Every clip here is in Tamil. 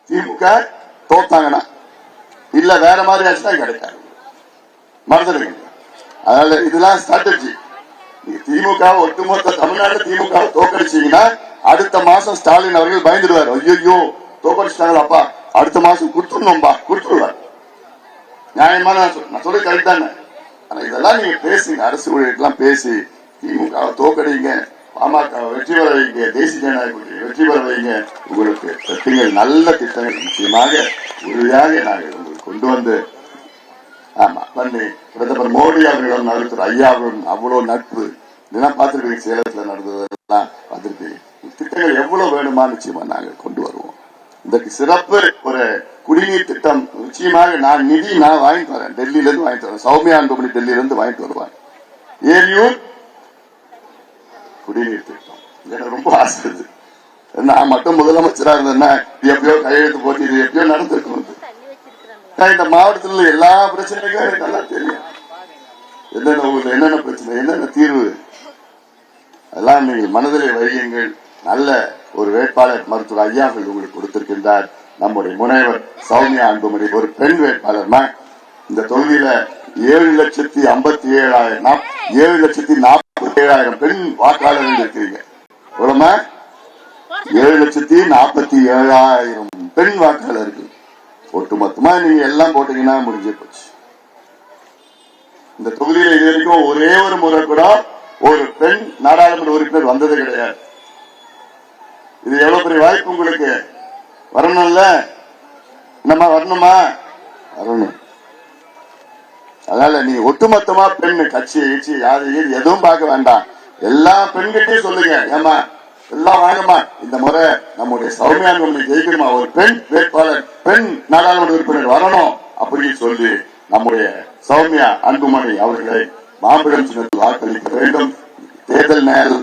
திமுக தோத்தாங்கன்னா இல்ல வேற மாதிரி ஆச்சுன்னா கிடைக்காது, மறந்துடுங்க. அதனால இதெல்லாம் ஸ்ட்ராட்டஜி. திமுக ஒட்டுமொத்த தமிழ்நாடு திமுக தோக்கடிச்சீங்கன்னா அடுத்த மாசம் ஸ்டாலின் அவர்கள் பயந்துடுவார். ஐயோ தோக்கடிச்சிட்டாங்களா, அடுத்த மாசம் கொடுத்துடணும்பா, கொடுத்துருவார். நியாயமான நான் சொல்றது கரெக்ட் தானே. ஆனா இதெல்லாம் நீங்க பேசுங்க, அரசு ஊழியர்கள்லாம் பேசி திமுக தோக்கடிங்க, பாமக வெற்றி பெற வைங்க, தேசிய ஜனநாயக வெற்றி பெற வைங்க. உங்களுக்கு திட்டங்கள், நல்ல திட்டங்கள் நிச்சயமாக உறுதியாக நாங்கள் உங்களுக்கு கொண்டு வந்து, ஆமா பண்ணி பிரதமர் மோடி அவர்களிடம் நடத்துற ஐயாவுடன் அவ்வளவு நட்பு இதெல்லாம் பார்த்துருக்கீங்க. சேலத்தில் நடந்ததெல்லாம் பார்த்துருக்கீங்க. திட்டங்கள் எவ்வளவு வேணுமா நிச்சயமா நாங்கள் கொண்டு வருவோம். இந்த சிறப்பு ஒரு குடிநீர் திட்டம் நிச்சயமாக நான் வாங்கிட்டு வரேன், டெல்லியில இருந்து வாங்கிட்டு வரேன். சௌமியா அன்புமணி டெல்லியில இருந்து வாங்கிட்டு வருவாங்க. ஏரியூர் குடிநீர் திட்டம் எனக்கு ரொம்ப ஆசை. நான் மட்டும் முதலமைச்சரா இருந்தேன்னா எப்பயோ கையெழுத்து போட்டு இது எப்பயோ நடந்திருக்கும். இந்த மாவட்டத்தில் எல்லா பிரச்சனைக்கும் எனக்கு நல்லா தெரியும். என்னென்ன ஊர்ல என்னென்ன பிரச்சனை, என்னென்ன தீர்வு, அதெல்லாம் நீங்கள் மனதிலே வையுங்கள். நல்ல ஒரு வேட்பாளர் மருத்துவர் ஐயாக்கள் உங்களுக்கு கொடுத்திருக்கின்றார். நம்முடைய முனைவர் சௌமியா அன்புமணி ஒரு பெண் வேட்பாளர். இந்த தொகுதியில 7,47,000 பெண் வாக்காளர்கள் இருக்கிறீங்க. எவ்வளவுமா? 7,47,000 பெண் வாக்காளர்கள். ஒட்டுமொத்தமா நீங்க எல்லாம் போட்டீங்கன்னா முடிஞ்சே போச்சு. இந்த தொகுதியில இது வரைக்கும் ஒரே ஒரு முறை கூட ஒரு பெண் நாடாளுமன்ற உறுப்பினர் வந்தது கிடையாது. இது எவ்வளவு பெரிய வாய்ப்பு உங்களுக்கு. வரணும்ல, நம்ம வரணுமா? வரணும். அதனால நீ ஒட்டுமொத்தமா பெண் கட்சி யாரையும் எதுவும் பார்க்க வேண்டாம். எல்லா பெண்கிட்டையும் சொல்லுங்க, ஏமா எல்லாம் வாங்கம்மா, இந்த முறை நம்முடைய சௌமியா அன்புமணி ஜெயிக்கணுமா, ஒரு பெண் வேட்பாளர், பெண் நாடாளுமன்ற உறுப்பினர் வரணும் அப்படின்னு சொல்லி நம்முடைய சௌமியா அன்புமணி அவர்களை மாம்பழம் சின்னத்தில் வாக்களிக்க வேண்டும். தேர்தல் நாள்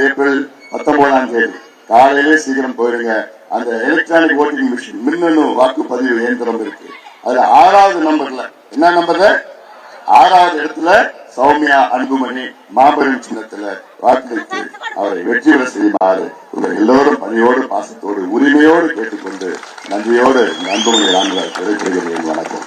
ஏப்ரல் 19ஆம் தேதி காலையிலே சீக்கிரம் போயிருங்க. அந்த எலக்ட்ரானிக் ஓட்டிங் மிஷின், மின்னணு வாக்குப்பதிவு இயந்திரம் இருக்கு. அதுல 6வது நம்பர்ல, என்ன நம்பர்ல, 6வது இடத்துல சௌமியா அன்புமணி மாபெரும் சின்னத்துல வாக்களித்து அவரை வெற்றி பெற செய்யுமாறு உங்கள் எல்லோரும் பணியோடு பாசத்தோடு உரிமையோடு கேட்டுக்கொண்டு நன்றியோடு அன்புமணி ராமதாஸ் விடைபெறுகிறேன். வணக்கம்.